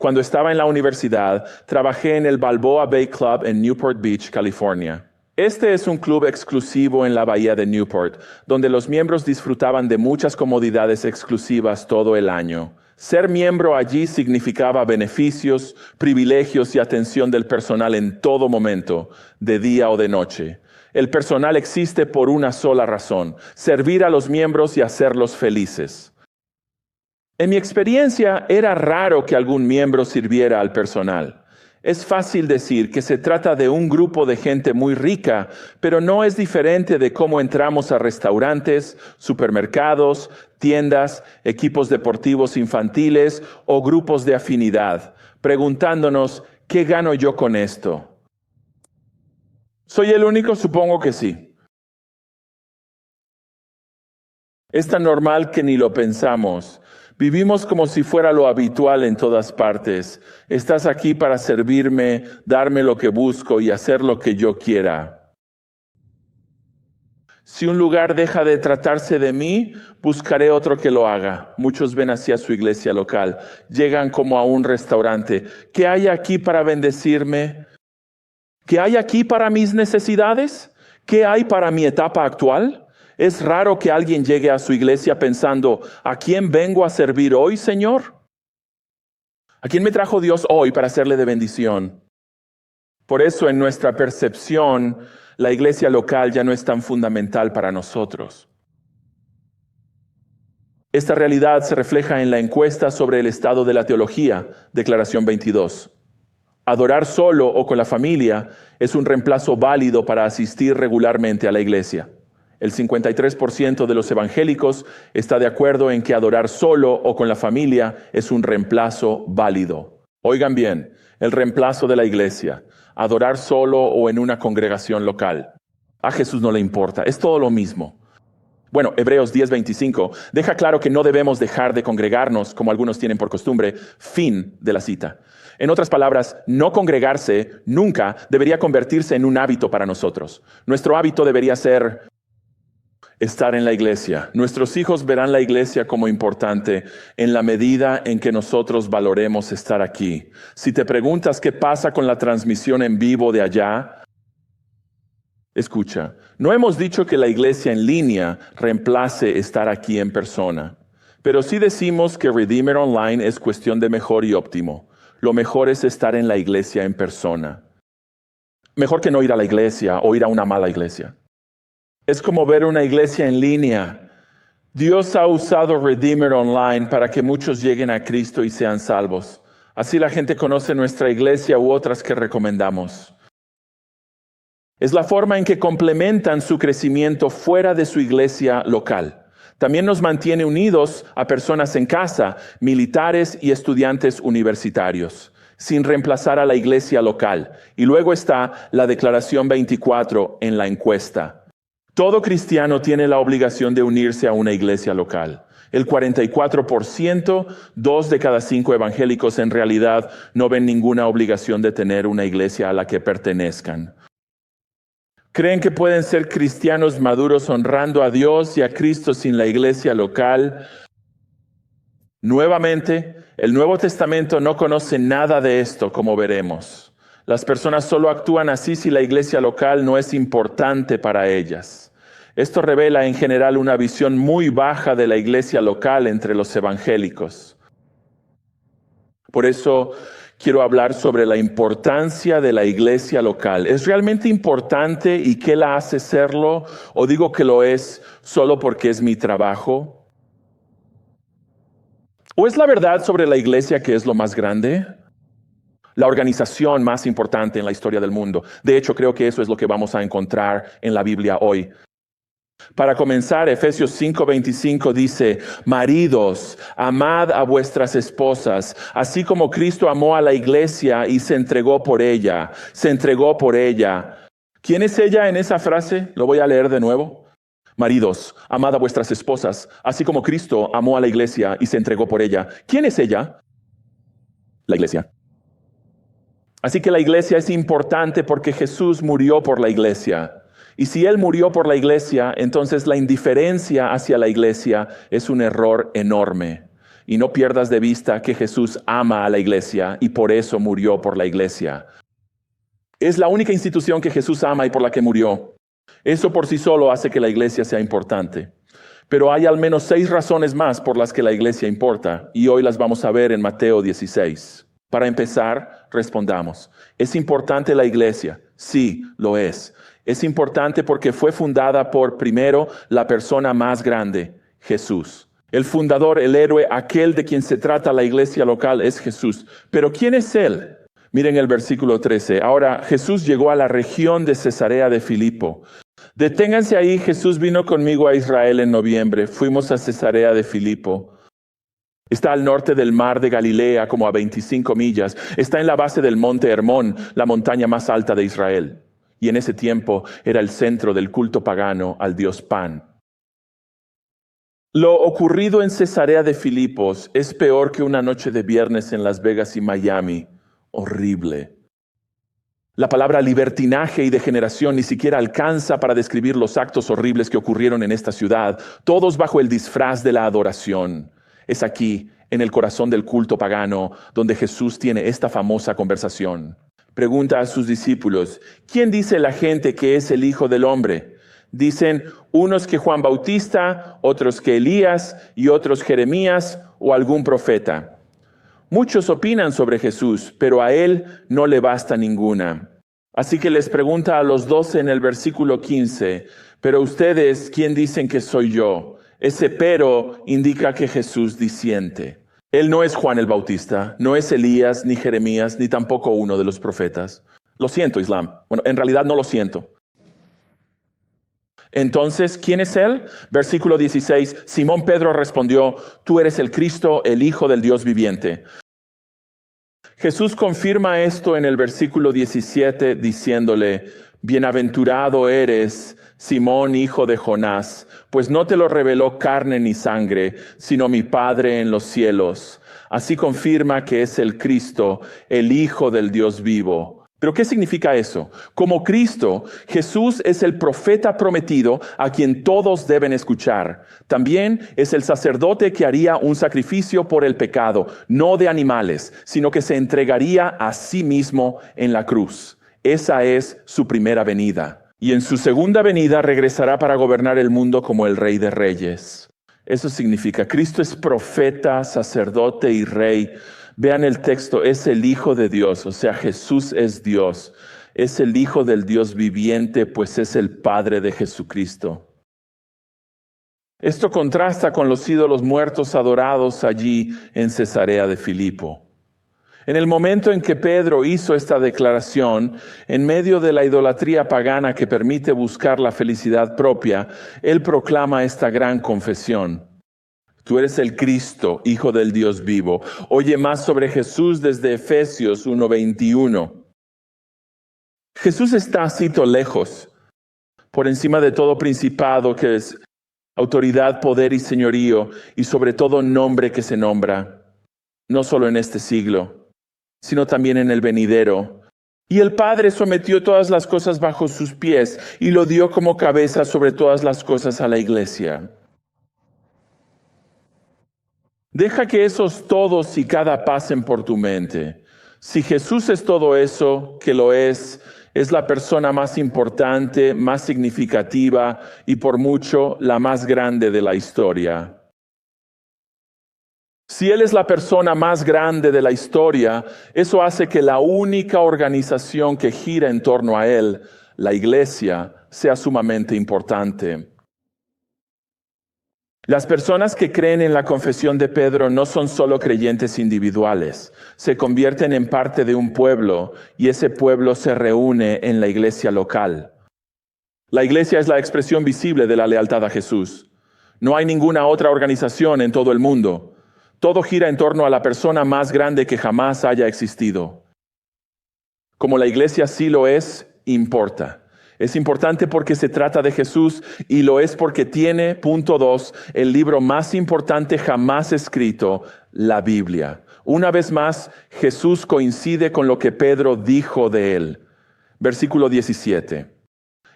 Cuando estaba en la universidad, trabajé en el Balboa Bay Club en Newport Beach, California. Este es un club exclusivo en la bahía de Newport, donde los miembros disfrutaban de muchas comodidades exclusivas todo el año. Ser miembro allí significaba beneficios, privilegios y atención del personal en todo momento, de día o de noche. El personal existe por una sola razón: servir a los miembros y hacerlos felices. En mi experiencia, era raro que algún miembro sirviera al personal. Es fácil decir que se trata de un grupo de gente muy rica, pero no es diferente de cómo entramos a restaurantes, supermercados, tiendas, equipos deportivos infantiles o grupos de afinidad, preguntándonos, ¿qué gano yo con esto? ¿Soy el único? Supongo que sí. Es tan normal que ni lo pensamos. Vivimos como si fuera lo habitual en todas partes. Estás aquí para servirme, darme lo que busco y hacer lo que yo quiera. Si un lugar deja de tratarse de mí, buscaré otro que lo haga. Muchos ven hacia su iglesia local. Llegan como a un restaurante. ¿Qué hay aquí para bendecirme? ¿Qué hay aquí para mis necesidades? ¿Qué hay para mi etapa actual? Es raro que alguien llegue a su iglesia pensando, ¿a quién vengo a servir hoy, Señor? ¿A quién me trajo Dios hoy para hacerle de bendición? Por eso, en nuestra percepción, la iglesia local ya no es tan fundamental para nosotros. Esta realidad se refleja en la encuesta sobre el estado de la teología, Declaración 22. Adorar solo o con la familia es un reemplazo válido para asistir regularmente a la iglesia. El 53% de los evangélicos está de acuerdo en que adorar solo o con la familia es un reemplazo válido. Oigan bien, el reemplazo de la iglesia, adorar solo o en una congregación local. A Jesús no le importa, es todo lo mismo. Bueno, Hebreos 10:25 deja claro que no debemos dejar de congregarnos como algunos tienen por costumbre, fin de la cita. En otras palabras, no congregarse nunca debería convertirse en un hábito para nosotros. Nuestro hábito debería ser estar en la iglesia. Nuestros hijos verán la iglesia como importante en la medida en que nosotros valoremos estar aquí. Si te preguntas qué pasa con la transmisión en vivo de allá, escucha, no hemos dicho que la iglesia en línea reemplace estar aquí en persona, pero sí decimos que Redeemer Online es cuestión de mejor y óptimo. Lo mejor es estar en la iglesia en persona. Mejor que no ir a la iglesia o ir a una mala iglesia. Es como ver una iglesia en línea. Dios ha usado Redeemer Online para que muchos lleguen a Cristo y sean salvos. Así la gente conoce nuestra iglesia u otras que recomendamos. Es la forma en que complementan su crecimiento fuera de su iglesia local. También nos mantiene unidos a personas en casa, militares y estudiantes universitarios, sin reemplazar a la iglesia local. Y luego está la Declaración 24 en la encuesta. Todo cristiano tiene la obligación de unirse a una iglesia local. El 44%, 2 de cada 5 evangélicos en realidad no ven ninguna obligación de tener una iglesia a la que pertenezcan. ¿Creen que pueden ser cristianos maduros honrando a Dios y a Cristo sin la iglesia local? Nuevamente, el Nuevo Testamento no conoce nada de esto, como veremos. Las personas solo actúan así si la iglesia local no es importante para ellas. Esto revela en general una visión muy baja de la iglesia local entre los evangélicos. Por eso quiero hablar sobre la importancia de la iglesia local. ¿Es realmente importante y qué la hace serlo? ¿O digo que lo es solo porque es mi trabajo? ¿O es la verdad sobre la iglesia que es lo más grande? La organización más importante en la historia del mundo. De hecho, creo que eso es lo que vamos a encontrar en la Biblia hoy. Para comenzar, Efesios 5:25 dice, maridos, amad a vuestras esposas, así como Cristo amó a la iglesia y se entregó por ella. ¿Quién es ella en esa frase? Lo voy a leer de nuevo. Maridos, amad a vuestras esposas, así como Cristo amó a la iglesia y se entregó por ella. ¿Quién es ella? La iglesia. Así que la iglesia es importante porque Jesús murió por la iglesia. Y si Él murió por la iglesia, entonces la indiferencia hacia la iglesia es un error enorme. Y no pierdas de vista que Jesús ama a la iglesia y por eso murió por la iglesia. Es la única institución que Jesús ama y por la que murió. Eso por sí solo hace que la iglesia sea importante. Pero hay al menos 6 razones más por las que la iglesia importa, y hoy las vamos a ver en Mateo 16. Para empezar, respondamos. ¿Es importante la iglesia? Sí, lo es. Es importante porque fue fundada por, primero, la persona más grande, Jesús. El fundador, el héroe, aquel de quien se trata la iglesia local es Jesús. ¿Pero quién es Él? Miren el versículo 13. Ahora, Jesús llegó a la región de Cesarea de Filipo. Deténganse ahí, Jesús vino conmigo a Israel en noviembre. Fuimos a Cesarea de Filipo. Está al norte del mar de Galilea, como a 25 millas. Está en la base del monte Hermón, la montaña más alta de Israel. Y en ese tiempo era el centro del culto pagano al dios Pan. Lo ocurrido en Cesarea de Filipos es peor que una noche de viernes en Las Vegas y Miami. Horrible. La palabra libertinaje y degeneración ni siquiera alcanza para describir los actos horribles que ocurrieron en esta ciudad, todos bajo el disfraz de la adoración. Es aquí, en el corazón del culto pagano, donde Jesús tiene esta famosa conversación. Pregunta a sus discípulos, ¿quién dice la gente que es el Hijo del Hombre? Dicen unos que Juan Bautista, otros que Elías y otros Jeremías o algún profeta. Muchos opinan sobre Jesús, pero a él no le basta ninguna. Así que les pregunta a los 12 en el versículo 15, pero ustedes, ¿quién dicen que soy yo? Ese pero indica que Jesús disiente. Él no es Juan el Bautista, no es Elías, ni Jeremías, ni tampoco uno de los profetas. Lo siento, Islam. Bueno, en realidad no lo siento. Entonces, ¿quién es él? Versículo 16, Simón Pedro respondió, tú eres el Cristo, el Hijo del Dios viviente. Jesús confirma esto en el versículo 17 diciéndole, bienaventurado eres, Simón, hijo de Jonás, pues no te lo reveló carne ni sangre, sino mi Padre en los cielos. Así confirma que es el Cristo, el Hijo del Dios vivo. ¿Pero qué significa eso? Como Cristo, Jesús es el profeta prometido a quien todos deben escuchar. También es el sacerdote que haría un sacrificio por el pecado, no de animales, sino que se entregaría a sí mismo en la cruz. Esa es su primera venida. Y en su segunda venida regresará para gobernar el mundo como el Rey de Reyes. Eso significa, Cristo es profeta, sacerdote y rey. Vean el texto, es el Hijo de Dios, o sea, Jesús es Dios. Es el Hijo del Dios viviente, pues es el Padre de Jesucristo. Esto contrasta con los ídolos muertos adorados allí en Cesarea de Filipo. En el momento en que Pedro hizo esta declaración, en medio de la idolatría pagana que permite buscar la felicidad propia, él proclama esta gran confesión. Tú eres el Cristo, Hijo del Dios vivo. Oye más sobre Jesús desde Efesios 1:21. Jesús está, cito, lejos, por encima de todo principado que es autoridad, poder y señorío, y sobre todo nombre que se nombra, no solo en este siglo, sino también en el venidero. Y el Padre sometió todas las cosas bajo sus pies y lo dio como cabeza sobre todas las cosas a la iglesia. Deja que esos todos y cada pasen por tu mente. Si Jesús es todo eso, que lo es la persona más importante, más significativa y por mucho la más grande de la historia. Si Él es la persona más grande de la historia, eso hace que la única organización que gira en torno a Él, la iglesia, sea sumamente importante. Las personas que creen en la confesión de Pedro no son solo creyentes individuales, se convierten en parte de un pueblo y ese pueblo se reúne en la iglesia local. La iglesia es la expresión visible de la lealtad a Jesús. No hay ninguna otra organización en todo el mundo. Todo gira en torno a la persona más grande que jamás haya existido. Como la iglesia sí lo es, importa. Es importante porque se trata de Jesús y lo es porque tiene, punto 2, el libro más importante jamás escrito, la Biblia. Una vez más, Jesús coincide con lo que Pedro dijo de él. Versículo 17.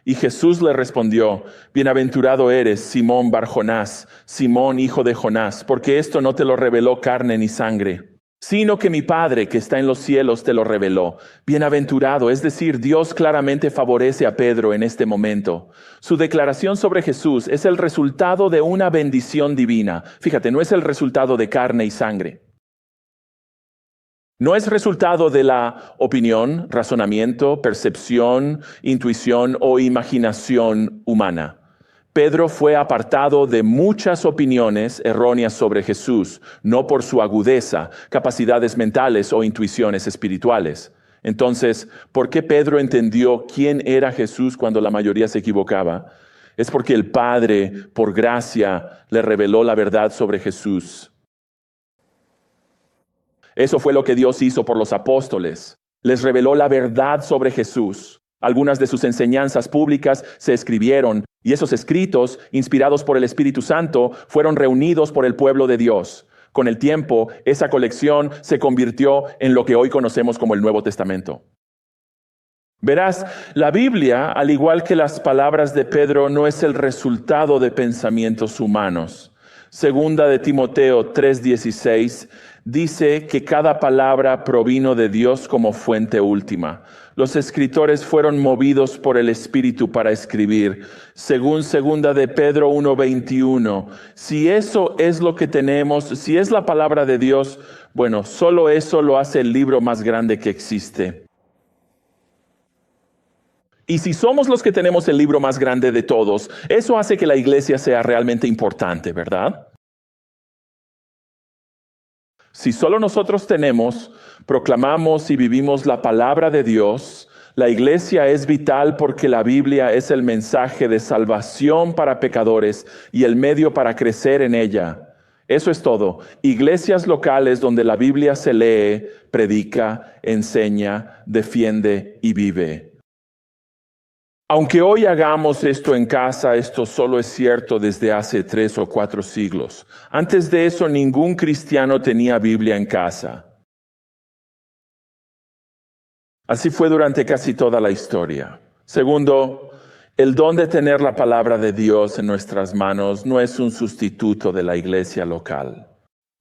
Y Jesús le respondió: Bienaventurado eres, Simón Bar-Jonás, Simón hijo de Jonás, porque esto no te lo reveló carne ni sangre, sino que mi Padre que está en los cielos te lo reveló. Bienaventurado, es decir, Dios claramente favorece a Pedro en este momento. Su declaración sobre Jesús es el resultado de una bendición divina. Fíjate, no es el resultado de carne y sangre. No es resultado de la opinión, razonamiento, percepción, intuición o imaginación humana. Pedro fue apartado de muchas opiniones erróneas sobre Jesús, no por su agudeza, capacidades mentales o intuiciones espirituales. Entonces, ¿por qué Pedro entendió quién era Jesús cuando la mayoría se equivocaba? Es porque el Padre, por gracia, le reveló la verdad sobre Jesús. Eso fue lo que Dios hizo por los apóstoles. Les reveló la verdad sobre Jesús. Algunas de sus enseñanzas públicas se escribieron, y esos escritos, inspirados por el Espíritu Santo, fueron reunidos por el pueblo de Dios. Con el tiempo, esa colección se convirtió en lo que hoy conocemos como el Nuevo Testamento. Verás, la Biblia, al igual que las palabras de Pedro, no es el resultado de pensamientos humanos. Segunda de Timoteo 3:16 dice que cada palabra provino de Dios como fuente última. Los escritores fueron movidos por el Espíritu para escribir. Según segunda de Pedro 1:21, si eso es lo que tenemos, si es la palabra de Dios, bueno, solo eso lo hace el libro más grande que existe. Y si somos los que tenemos el libro más grande de todos, eso hace que la iglesia sea realmente importante, ¿verdad? Si solo nosotros tenemos, proclamamos y vivimos la palabra de Dios, la iglesia es vital porque la Biblia es el mensaje de salvación para pecadores y el medio para crecer en ella. Eso es todo. Iglesias locales donde la Biblia se lee, predica, enseña, defiende y vive. Aunque hoy hagamos esto en casa, esto solo es cierto desde hace 3 o 4 siglos. Antes de eso, ningún cristiano tenía Biblia en casa. Así fue durante casi toda la historia. Segundo, el don de tener la palabra de Dios en nuestras manos no es un sustituto de la iglesia local.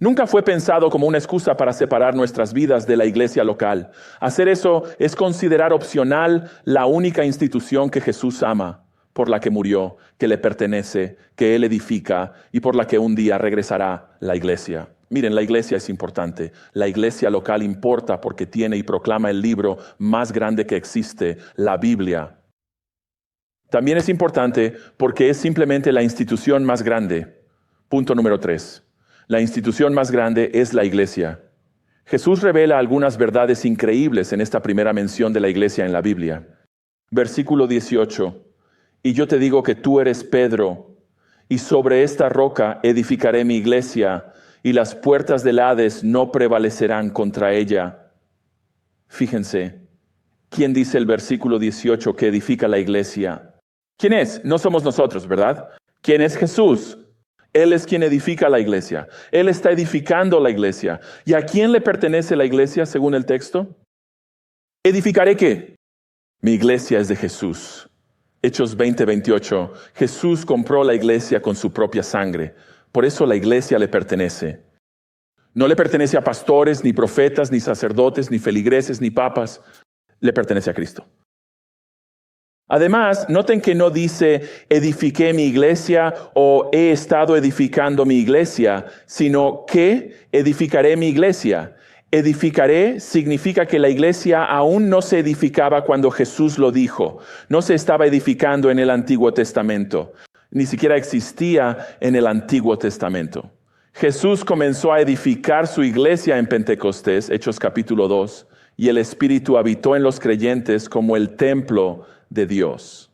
Nunca fue pensado como una excusa para separar nuestras vidas de la iglesia local. Hacer eso es considerar opcional la única institución que Jesús ama, por la que murió, que le pertenece, que Él edifica y por la que un día regresará la iglesia. Miren, la iglesia es importante. La iglesia local importa porque tiene y proclama el libro más grande que existe, la Biblia. También es importante porque es simplemente la institución más grande. Punto número 3. La institución más grande es la iglesia. Jesús revela algunas verdades increíbles en esta primera mención de la iglesia en la Biblia. Versículo 18. Y yo te digo que tú eres Pedro, y sobre esta roca edificaré mi iglesia, y las puertas del Hades no prevalecerán contra ella. Fíjense, ¿quién dice el versículo 18 que edifica la iglesia? ¿Quién es? No somos nosotros, ¿verdad? ¿Quién es Jesús? Él es quien edifica la iglesia. Él está edificando la iglesia. ¿Y a quién le pertenece la iglesia según el texto? ¿Edificaré qué? Mi iglesia es de Jesús. Hechos 20:28. Jesús compró la iglesia con su propia sangre. Por eso la iglesia le pertenece. No le pertenece a pastores, ni profetas, ni sacerdotes, ni feligreses, ni papas. Le pertenece a Cristo. Además, noten que no dice edifiqué mi iglesia o he estado edificando mi iglesia, sino que edificaré mi iglesia. Edificaré significa que la iglesia aún no se edificaba cuando Jesús lo dijo. No se estaba edificando en el Antiguo Testamento. Ni siquiera existía en el Antiguo Testamento. Jesús comenzó a edificar su iglesia en Pentecostés, Hechos capítulo 2, y el Espíritu habitó en los creyentes como el templo de Dios.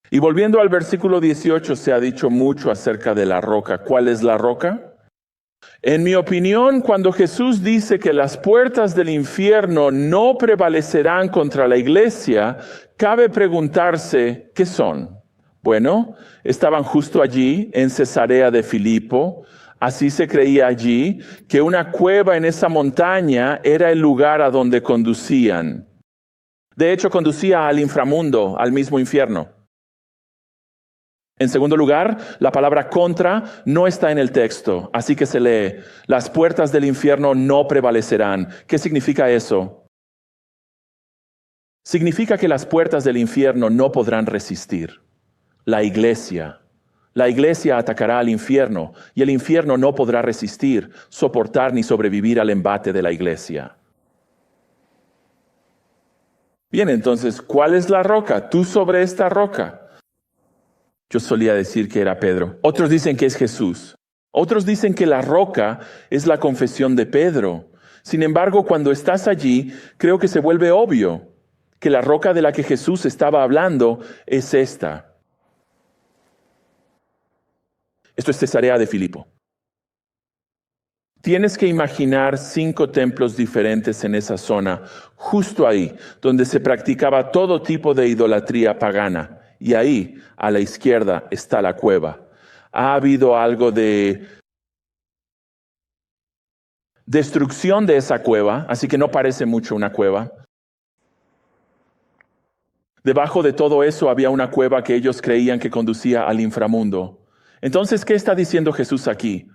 Y volviendo al versículo 18, se ha dicho mucho acerca de la roca. ¿Cuál es la roca? En mi opinión, cuando Jesús dice que las puertas del infierno no prevalecerán contra la iglesia, cabe preguntarse, ¿qué son? Bueno, estaban justo allí, en Cesarea de Filipo. Así se creía allí que una cueva en esa montaña era el lugar a donde conducían. De hecho, conducía al inframundo, al mismo infierno. En segundo lugar, la palabra contra no está en el texto, así que se lee: las puertas del infierno no prevalecerán. ¿Qué significa eso? Significa que las puertas del infierno no podrán resistir. La iglesia atacará al infierno y el infierno no podrá resistir, soportar ni sobrevivir al embate de la iglesia. Bien, entonces, ¿cuál es la roca? Tú sobre esta roca. Yo solía decir que era Pedro. Otros dicen que es Jesús. Otros dicen que la roca es la confesión de Pedro. Sin embargo, cuando estás allí, creo que se vuelve obvio que la roca de la que Jesús estaba hablando es esta. Esto es Cesarea de Filipo. Tienes que imaginar 5 templos diferentes en esa zona, justo ahí, donde se practicaba todo tipo de idolatría pagana. Y ahí, a la izquierda, está la cueva. Ha habido algo de destrucción de esa cueva, así que no parece mucho una cueva. Debajo de todo eso había una cueva que ellos creían que conducía al inframundo. Entonces, ¿qué está diciendo Jesús aquí?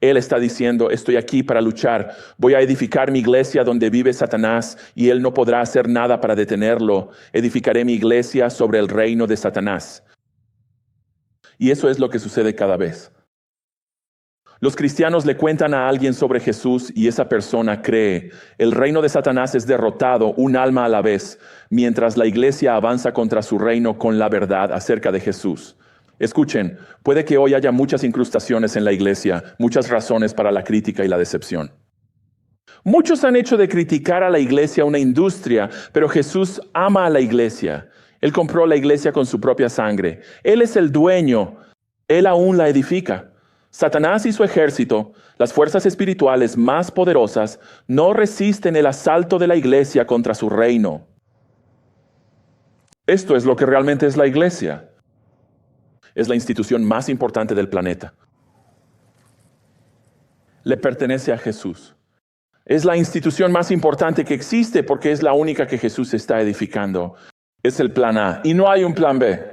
Él está diciendo: estoy aquí para luchar. Voy a edificar mi iglesia donde vive Satanás y él no podrá hacer nada para detenerlo. Edificaré mi iglesia sobre el reino de Satanás. Y eso es lo que sucede cada vez. Los cristianos le cuentan a alguien sobre Jesús y esa persona cree. El reino de Satanás es derrotado, un alma a la vez, mientras la iglesia avanza contra su reino con la verdad acerca de Jesús. Escuchen, puede que hoy haya muchas incrustaciones en la iglesia, muchas razones para la crítica y la decepción. Muchos han hecho de criticar a la iglesia una industria, pero Jesús ama a la iglesia. Él compró la iglesia con su propia sangre. Él es el dueño. Él aún la edifica. Satanás y su ejército, las fuerzas espirituales más poderosas, no resisten el asalto de la iglesia contra su reino. Esto es lo que realmente es la iglesia. Es la institución más importante del planeta. Le pertenece a Jesús. Es la institución más importante que existe porque es la única que Jesús está edificando. Es el plan A y no hay un plan B.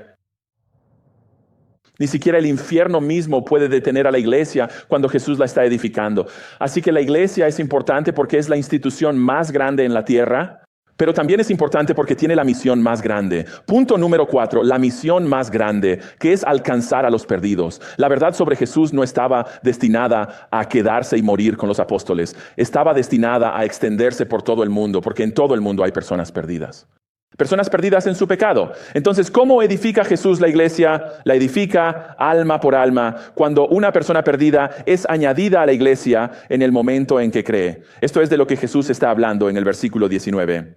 Ni siquiera el infierno mismo puede detener a la iglesia cuando Jesús la está edificando. Así que la iglesia es importante porque es la institución más grande en la tierra, pero también es importante porque tiene la misión más grande. Punto número 4, la misión más grande, que es alcanzar a los perdidos. La verdad sobre Jesús no estaba destinada a quedarse y morir con los apóstoles. Estaba destinada a extenderse por todo el mundo, porque en todo el mundo hay personas perdidas. Personas perdidas en su pecado. Entonces, ¿cómo edifica Jesús la iglesia? La edifica alma por alma, cuando una persona perdida es añadida a la iglesia en el momento en que cree. Esto es de lo que Jesús está hablando en el versículo 19.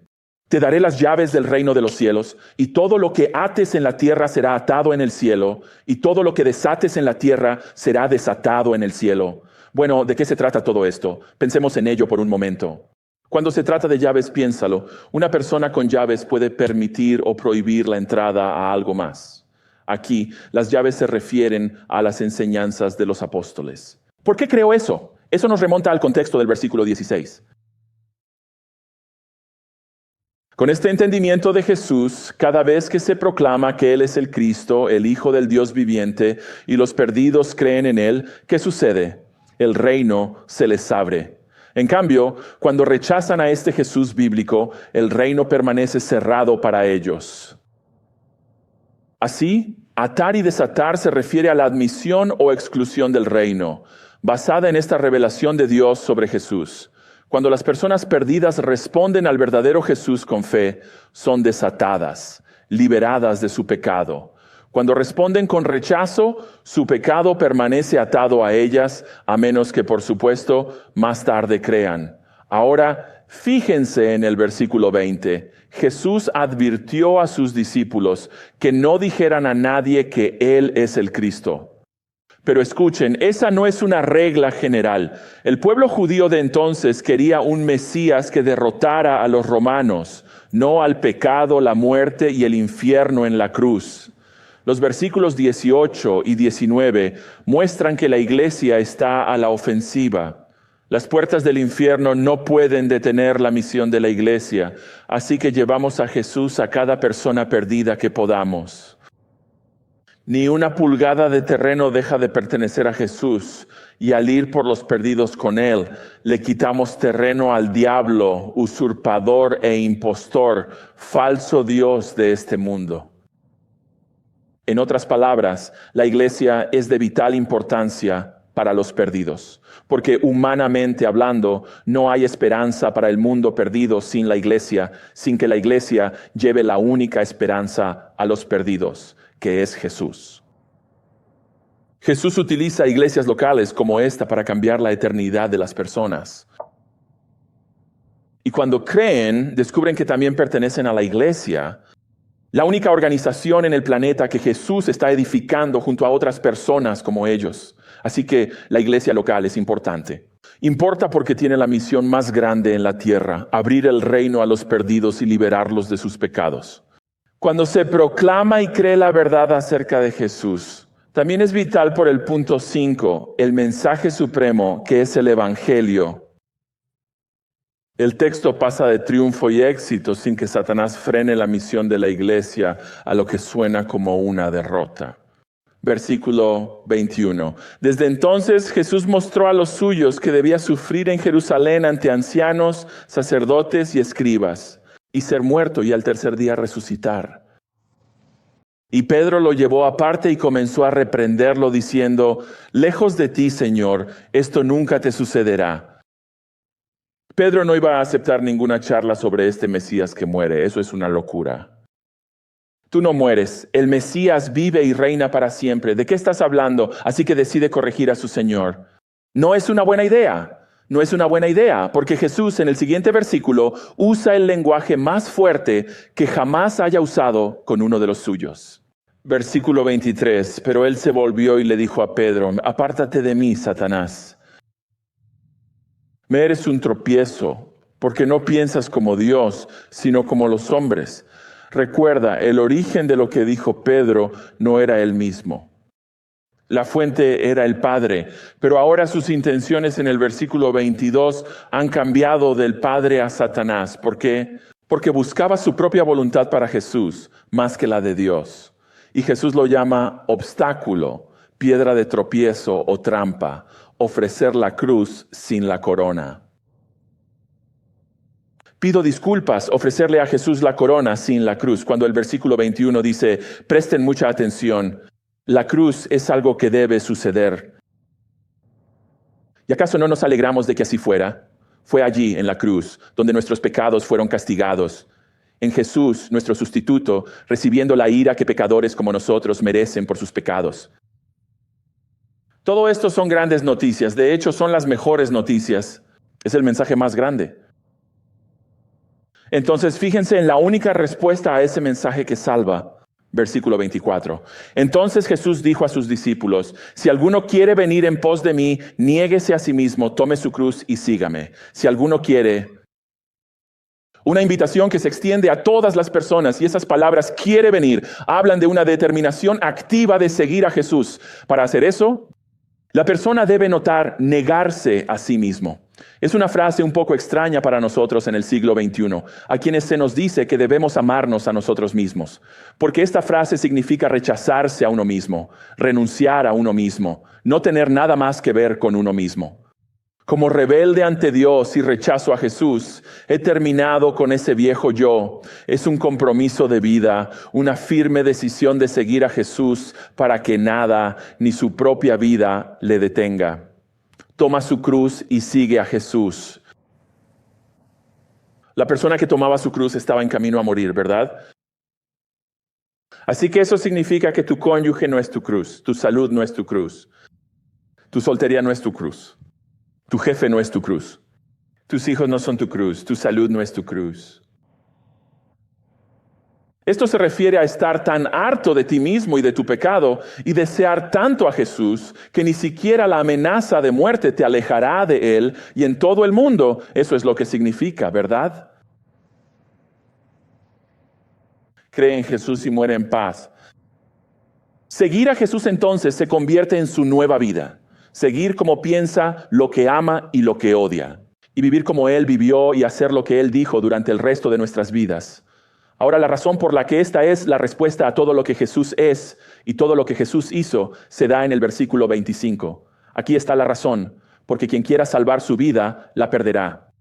Te daré las llaves del reino de los cielos, y todo lo que ates en la tierra será atado en el cielo, y todo lo que desates en la tierra será desatado en el cielo. Bueno, ¿de qué se trata todo esto? Pensemos en ello por un momento. Cuando se trata de llaves, piénsalo. Una persona con llaves puede permitir o prohibir la entrada a algo más. Aquí, las llaves se refieren a las enseñanzas de los apóstoles. ¿Por qué creo eso? Eso nos remonta al contexto del versículo 16. Con este entendimiento de Jesús, cada vez que se proclama que Él es el Cristo, el Hijo del Dios viviente, y los perdidos creen en Él, ¿qué sucede? El reino se les abre. En cambio, cuando rechazan a este Jesús bíblico, el reino permanece cerrado para ellos. Así, atar y desatar se refiere a la admisión o exclusión del reino, basada en esta revelación de Dios sobre Jesús. Cuando las personas perdidas responden al verdadero Jesús con fe, son desatadas, liberadas de su pecado. Cuando responden con rechazo, su pecado permanece atado a ellas, a menos que, por supuesto, más tarde crean. Ahora, fíjense en el versículo 20. Jesús advirtió a sus discípulos que no dijeran a nadie que Él es el Cristo. Pero escuchen, esa no es una regla general. El pueblo judío de entonces quería un Mesías que derrotara a los romanos, no al pecado, la muerte y el infierno en la cruz. Los versículos 18 y 19 muestran que la iglesia está a la ofensiva. Las puertas del infierno no pueden detener la misión de la iglesia, así que llevamos a Jesús a cada persona perdida que podamos. Ni una pulgada de terreno deja de pertenecer a Jesús, y al ir por los perdidos con Él, le quitamos terreno al diablo, usurpador e impostor, falso Dios de este mundo. En otras palabras, la iglesia es de vital importancia para los perdidos, porque humanamente hablando, no hay esperanza para el mundo perdido sin la iglesia, sin que la iglesia lleve la única esperanza a los perdidos, que es Jesús. Jesús utiliza iglesias locales como esta para cambiar la eternidad de las personas. Y cuando creen, descubren que también pertenecen a la iglesia, la única organización en el planeta que Jesús está edificando junto a otras personas como ellos. Así que la iglesia local es importante. Importa porque tiene la misión más grande en la tierra, abrir el reino a los perdidos y liberarlos de sus pecados. Cuando se proclama y cree la verdad acerca de Jesús, también es vital por el punto 5, el mensaje supremo que es el Evangelio. El texto pasa de triunfo y éxito sin que Satanás frene la misión de la iglesia a lo que suena como una derrota. Versículo 21. Desde entonces Jesús mostró a los suyos que debía sufrir en Jerusalén ante ancianos, sacerdotes y escribas, y ser muerto y al tercer día resucitar. Y Pedro lo llevó aparte y comenzó a reprenderlo diciendo, lejos de ti, Señor, esto nunca te sucederá. Pedro no iba a aceptar ninguna charla sobre este Mesías que muere, eso es una locura. Tú no mueres, el Mesías vive y reina para siempre. ¿De qué estás hablando? Así que decide corregir a su Señor. No es una buena idea. No es una buena idea, porque Jesús en el siguiente versículo usa el lenguaje más fuerte que jamás haya usado con uno de los suyos. Versículo 23, pero él se volvió y le dijo a Pedro, apártate de mí, Satanás. Me eres un tropiezo, porque no piensas como Dios, sino como los hombres. Recuerda, el origen de lo que dijo Pedro no era él mismo. La fuente era el Padre, pero ahora sus intenciones en el versículo 22 han cambiado del Padre a Satanás. ¿Por qué? Porque buscaba su propia voluntad para Jesús, más que la de Dios. Y Jesús lo llama obstáculo, piedra de tropiezo o trampa, ofrecer la cruz sin la corona. Pido disculpas, ofrecerle a Jesús la corona sin la cruz, cuando el versículo 21 dice, presten mucha atención, la cruz es algo que debe suceder. ¿Y acaso no nos alegramos de que así fuera? Fue allí, en la cruz, donde nuestros pecados fueron castigados. En Jesús, nuestro sustituto, recibiendo la ira que pecadores como nosotros merecen por sus pecados. Todo esto son grandes noticias, de hecho son las mejores noticias. Es el mensaje más grande. Entonces fíjense en la única respuesta a ese mensaje que salva. Versículo 24. Entonces Jesús dijo a sus discípulos, si alguno quiere venir en pos de mí, niéguese a sí mismo, tome su cruz y sígame. Si alguno quiere, una invitación que se extiende a todas las personas, y esas palabras quiere venir, hablan de una determinación activa de seguir a Jesús. Para hacer eso, la persona debe notar negarse a sí mismo. Es una frase un poco extraña para nosotros en el siglo XXI, a quienes se nos dice que debemos amarnos a nosotros mismos, porque esta frase significa rechazarse a uno mismo, renunciar a uno mismo, no tener nada más que ver con uno mismo. Como rebelde ante Dios y rechazo a Jesús, he terminado con ese viejo yo. Es un compromiso de vida, una firme decisión de seguir a Jesús para que nada, ni su propia vida, le detenga. Toma su cruz y sigue a Jesús. La persona que tomaba su cruz estaba en camino a morir, ¿verdad? Así que eso significa que tu cónyuge no es tu cruz, tu salud no es tu cruz, tu soltería no es tu cruz. Tu jefe no es tu cruz. Tus hijos no son tu cruz. Tu salud no es tu cruz. Esto se refiere a estar tan harto de ti mismo y de tu pecado y desear tanto a Jesús que ni siquiera la amenaza de muerte te alejará de Él, y en todo el mundo eso es lo que significa, ¿verdad? Cree en Jesús y muere en paz. Seguir a Jesús entonces se convierte en su nueva vida. seguir como piensa, lo que ama y lo que odia, y vivir como Él vivió y hacer lo que Él dijo durante el resto de nuestras vidas. Ahora, la razón por la que esta es la respuesta a todo lo que Jesús es y todo lo que Jesús hizo se da en el versículo 25. Aquí está la razón, porque quien quiera salvar su vida, la perderá.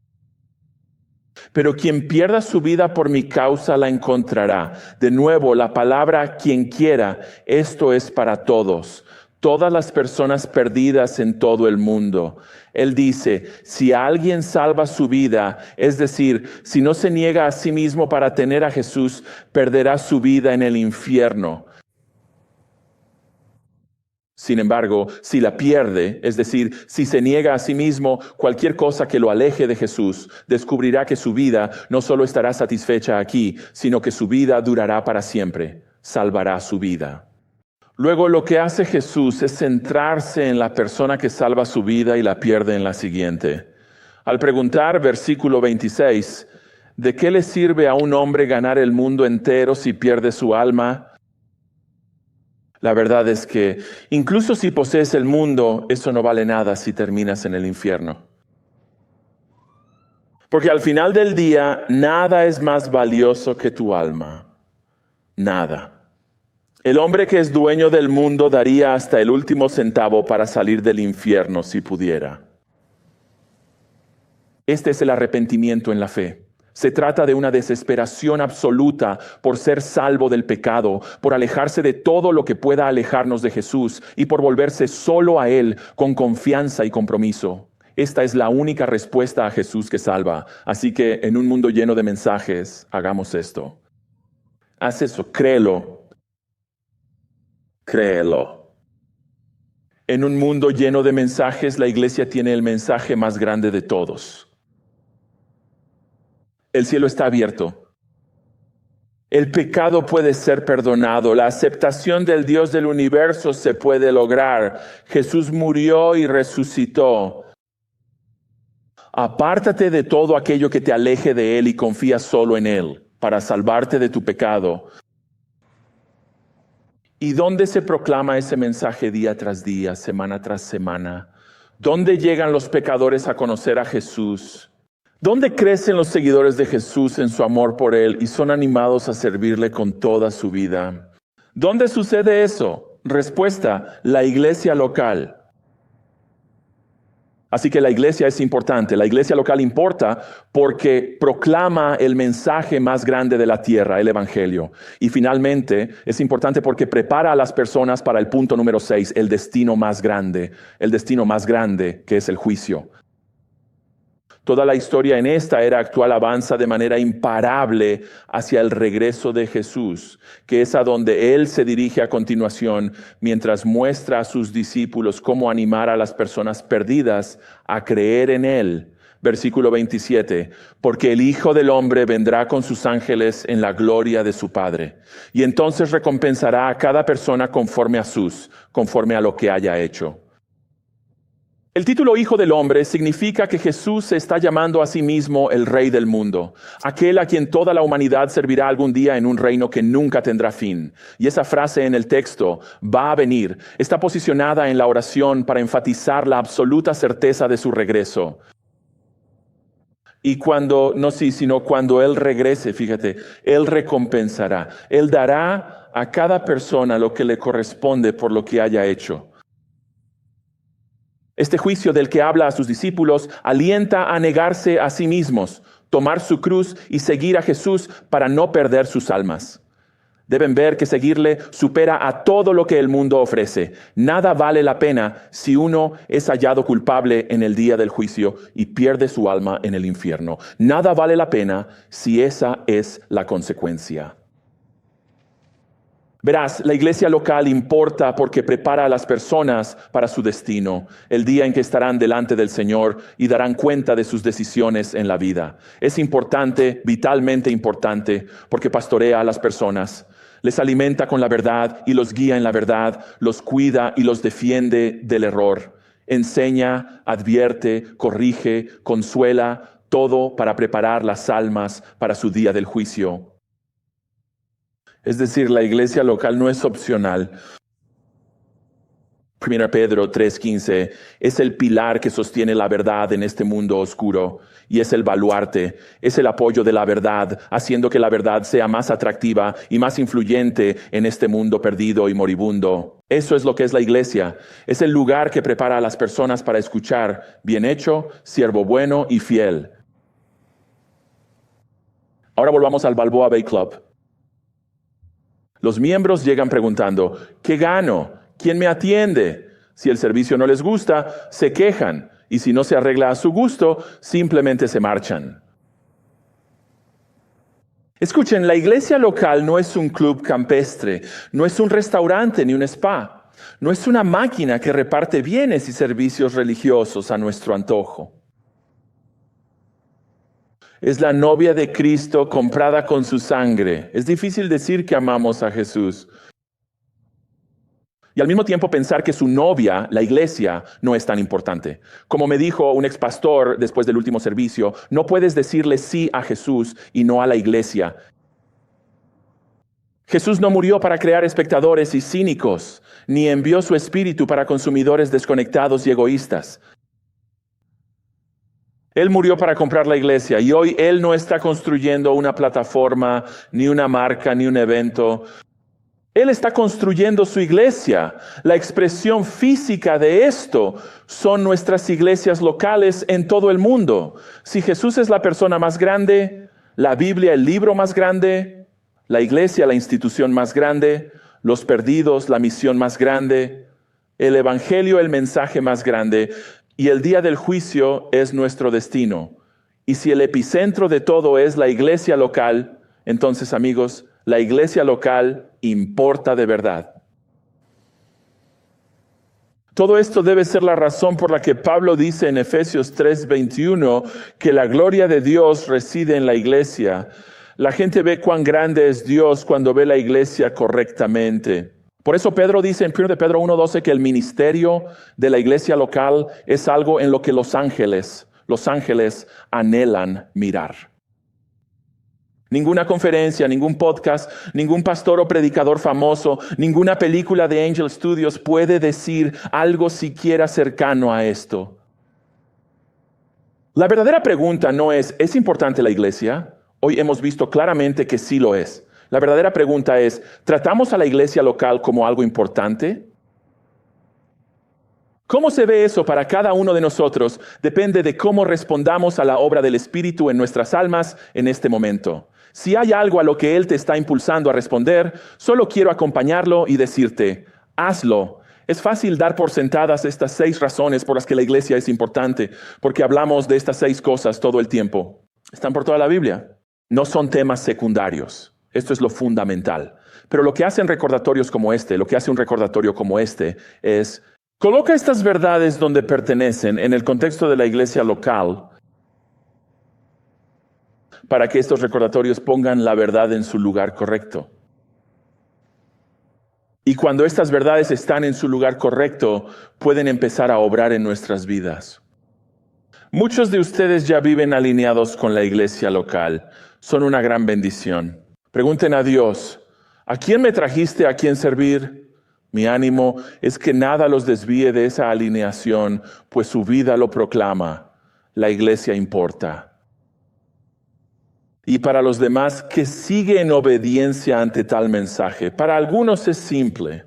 Pero quien pierda su vida por mi causa la encontrará. De nuevo, la palabra quien quiera, esto es para todos. Todas las personas perdidas en todo el mundo. Él dice, si alguien salva su vida, es decir, si no se niega a sí mismo para tener a Jesús, perderá su vida en el infierno. Sin embargo, si la pierde, es decir, si se niega a sí mismo, cualquier cosa que lo aleje de Jesús, descubrirá que su vida no solo estará satisfecha aquí, sino que su vida durará para siempre. Salvará su vida. Luego, lo que hace Jesús es centrarse en la persona que salva su vida y la pierde en la siguiente. Al preguntar, versículo 26, ¿de qué le sirve a un hombre ganar el mundo entero si pierde su alma? La verdad es que incluso si posees el mundo, eso no vale nada si terminas en el infierno. Porque al final del día, nada es más valioso que tu alma. Nada. El hombre que es dueño del mundo daría hasta el último centavo para salir del infierno si pudiera. Este es el arrepentimiento en la fe. Se trata de una desesperación absoluta por ser salvo del pecado, por alejarse de todo lo que pueda alejarnos de Jesús y por volverse solo a Él con confianza y compromiso. Esta es la única respuesta a Jesús que salva. Así que en un mundo lleno de mensajes, hagamos esto. Haz eso, créelo. Créelo. En un mundo lleno de mensajes, la iglesia tiene el mensaje más grande de todos. El cielo está abierto. El pecado puede ser perdonado. La aceptación del Dios del universo se puede lograr. Jesús murió y resucitó. Apártate de todo aquello que te aleje de Él y confía solo en Él para salvarte de tu pecado. ¿Y dónde se proclama ese mensaje día tras día, semana tras semana? ¿Dónde llegan los pecadores a conocer a Jesús? ¿Dónde crecen los seguidores de Jesús en su amor por Él y son animados a servirle con toda su vida? ¿Dónde sucede eso? Respuesta, la iglesia local. Así que la iglesia es importante. La iglesia local importa porque proclama el mensaje más grande de la tierra, el evangelio. Y finalmente es importante porque prepara a las personas para el punto número 6, el destino más grande que es el juicio. Toda la historia en esta era actual avanza de manera imparable hacia el regreso de Jesús, que es a donde Él se dirige a continuación mientras muestra a sus discípulos cómo animar a las personas perdidas a creer en Él. Versículo 27, porque el Hijo del Hombre vendrá con sus ángeles en la gloria de su Padre, y entonces recompensará a cada persona conforme a lo que haya hecho. El título Hijo del Hombre significa que Jesús se está llamando a sí mismo el Rey del mundo, aquel a quien toda la humanidad servirá algún día en un reino que nunca tendrá fin. Y esa frase en el texto, va a venir, está posicionada en la oración para enfatizar la absoluta certeza de su regreso. Y cuando Él regrese, fíjate, Él recompensará. Él dará a cada persona lo que le corresponde por lo que haya hecho. Este juicio del que habla a sus discípulos alienta a negarse a sí mismos, tomar su cruz y seguir a Jesús para no perder sus almas. Deben ver que seguirle supera a todo lo que el mundo ofrece. Nada vale la pena si uno es hallado culpable en el día del juicio y pierde su alma en el infierno. Nada vale la pena si esa es la consecuencia. Verás, la iglesia local importa porque prepara a las personas para su destino, el día en que estarán delante del Señor y darán cuenta de sus decisiones en la vida. Es importante, vitalmente importante, porque pastorea a las personas, les alimenta con la verdad y los guía en la verdad, los cuida y los defiende del error. Enseña, advierte, corrige, consuela, todo para preparar las almas para su día del juicio. Es decir, la iglesia local no es opcional. 1 Pedro 3:15, es el pilar que sostiene la verdad en este mundo oscuro y es el baluarte, es el apoyo de la verdad, haciendo que la verdad sea más atractiva y más influyente en este mundo perdido y moribundo. Eso es lo que es la iglesia. Es el lugar que prepara a las personas para escuchar: bien hecho, siervo bueno y fiel. Ahora volvamos al Balboa Bay Club. Los miembros llegan preguntando: ¿qué gano? ¿Quién me atiende? Si el servicio no les gusta, se quejan, y si no se arregla a su gusto, simplemente se marchan. Escuchen, la iglesia local no es un club campestre, no es un restaurante ni un spa, no es una máquina que reparte bienes y servicios religiosos a nuestro antojo. Es la novia de Cristo comprada con su sangre. Es difícil decir que amamos a Jesús y al mismo tiempo pensar que su novia, la iglesia, no es tan importante. Como me dijo un expastor después del último servicio, no puedes decirle sí a Jesús y no a la iglesia. Jesús no murió para crear espectadores y cínicos, ni envió su espíritu para consumidores desconectados y egoístas. Él murió para comprar la iglesia y hoy Él no está construyendo una plataforma, ni una marca, ni un evento. Él está construyendo su iglesia. La expresión física de esto son nuestras iglesias locales en todo el mundo. Si Jesús es la persona más grande, la Biblia el libro más grande, la iglesia la institución más grande, los perdidos la misión más grande, el evangelio el mensaje más grande, y el día del juicio es nuestro destino. Y si el epicentro de todo es la iglesia local, entonces, amigos, la iglesia local importa de verdad. Todo esto debe ser la razón por la que Pablo dice en Efesios 3:21 que la gloria de Dios reside en la iglesia. La gente ve cuán grande es Dios cuando ve la iglesia correctamente. Por eso Pedro dice en 1 Pedro 1:12 que el ministerio de la iglesia local es algo en lo que los ángeles anhelan mirar. Ninguna conferencia, ningún podcast, ningún pastor o predicador famoso, ninguna película de Angel Studios puede decir algo siquiera cercano a esto. La verdadera pregunta no ¿es importante la iglesia? Hoy hemos visto claramente que sí lo es. La verdadera pregunta es, ¿tratamos a la iglesia local como algo importante? ¿Cómo se ve eso para cada uno de nosotros? Depende de cómo respondamos a la obra del Espíritu en nuestras almas en este momento. Si hay algo a lo que Él te está impulsando a responder, solo quiero acompañarlo y decirte, hazlo. Es fácil dar por sentadas estas 6 razones por las que la iglesia es importante, porque hablamos de estas 6 cosas todo el tiempo. Están por toda la Biblia. No son temas secundarios. Esto es lo fundamental. Pero lo que hacen recordatorios como este, lo que hace un recordatorio como este es: coloca estas verdades donde pertenecen en el contexto de la iglesia local para que estos recordatorios pongan la verdad en su lugar correcto. Y cuando estas verdades están en su lugar correcto, pueden empezar a obrar en nuestras vidas. Muchos de ustedes ya viven alineados con la iglesia local. Son una gran bendición. Pregunten a Dios, ¿a quién me trajiste a quién servir? Mi ánimo es que nada los desvíe de esa alineación, pues su vida lo proclama. La iglesia importa. Y para los demás, que sigue en obediencia ante tal mensaje. Para algunos es simple.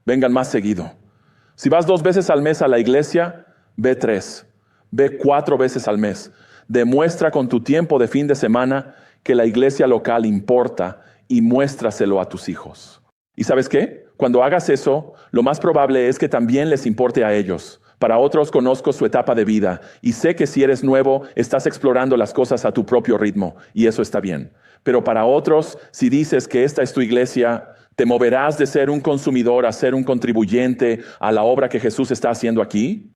Vengan más seguido. Si vas 2 veces al mes a la iglesia, ve 3. Ve 4 veces al mes. Demuestra con tu tiempo de fin de semana que la iglesia local importa y muéstraselo a tus hijos. ¿Y sabes qué? Cuando hagas eso, lo más probable es que también les importe a ellos. Para otros conozco su etapa de vida y sé que si eres nuevo, estás explorando las cosas a tu propio ritmo y eso está bien. Pero para otros, si dices que esta es tu iglesia, te moverás de ser un consumidor a ser un contribuyente a la obra que Jesús está haciendo aquí.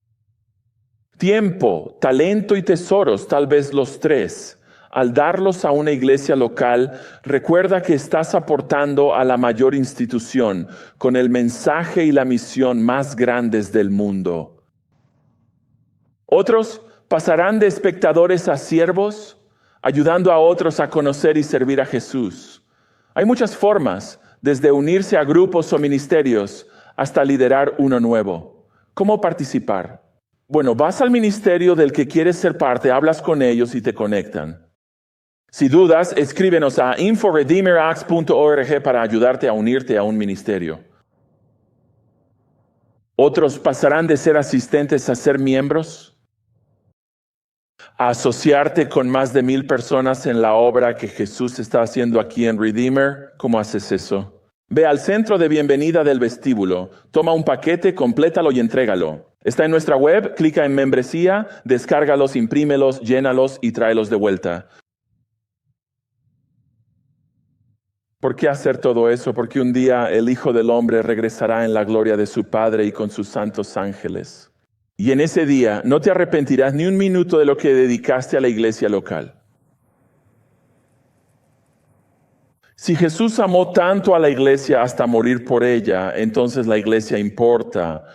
Tiempo, talento y tesoros, tal vez los 3. Al darlos a una iglesia local, recuerda que estás aportando a la mayor institución con el mensaje y la misión más grandes del mundo. Otros pasarán de espectadores a siervos, ayudando a otros a conocer y servir a Jesús. Hay muchas formas, desde unirse a grupos o ministerios hasta liderar uno nuevo. ¿Cómo participar? Bueno, vas al ministerio del que quieres ser parte, hablas con ellos y te conectan. Si dudas, escríbenos a info.redeemerax.org para ayudarte a unirte a un ministerio. Otros pasarán de ser asistentes a ser miembros, a asociarte con más de 1,000 personas en la obra que Jesús está haciendo aquí en Redeemer. ¿Cómo haces eso? Ve al centro de bienvenida del vestíbulo, toma un paquete, complétalo y entrégalo. Está en nuestra web, clica en membresía, descárgalos, imprímelos, llénalos y tráelos de vuelta. ¿Por qué hacer todo eso? Porque un día el Hijo del Hombre regresará en la gloria de su Padre y con sus santos ángeles. Y en ese día no te arrepentirás ni un minuto de lo que dedicaste a la iglesia local. Si Jesús amó tanto a la iglesia hasta morir por ella, entonces la iglesia importa.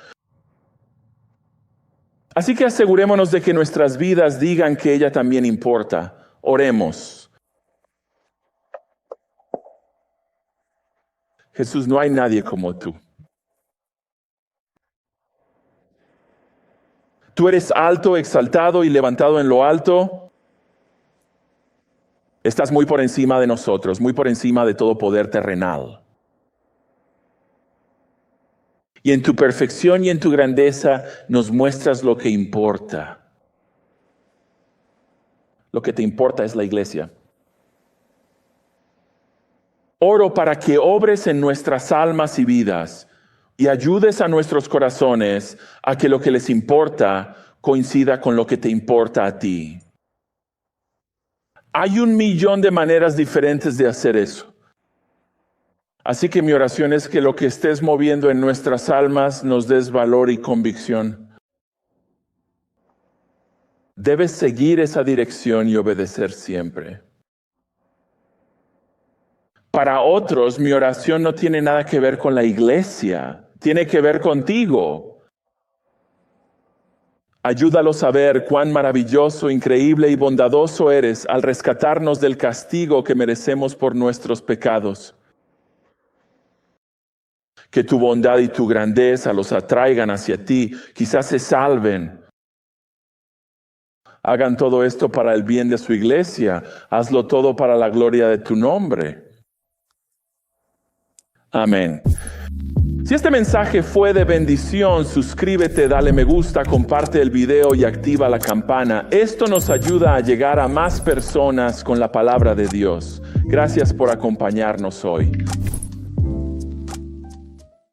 Así que asegurémonos de que nuestras vidas digan que ella también importa. Oremos. Jesús, no hay nadie como tú. Tú eres alto, exaltado y levantado en lo alto. Estás muy por encima de nosotros, muy por encima de todo poder terrenal. Y en tu perfección y en tu grandeza nos muestras lo que importa. Lo que te importa es la iglesia. Oro para que obres en nuestras almas y vidas y ayudes a nuestros corazones a que lo que les importa coincida con lo que te importa a ti. Hay 1,000,000 de maneras diferentes de hacer eso. Así que mi oración es que lo que estés moviendo en nuestras almas nos des valor y convicción. Debes seguir esa dirección y obedecer siempre. Para otros, mi oración no tiene nada que ver con la iglesia, tiene que ver contigo. Ayúdalos a ver cuán maravilloso, increíble y bondadoso eres al rescatarnos del castigo que merecemos por nuestros pecados. Que tu bondad y tu grandeza los atraigan hacia ti, quizás se salven. Hagan todo esto para el bien de su iglesia, hazlo todo para la gloria de tu nombre. Amén. Si este mensaje fue de bendición, suscríbete, dale me gusta, comparte el video y activa la campana. Esto nos ayuda a llegar a más personas con la palabra de Dios. Gracias por acompañarnos hoy.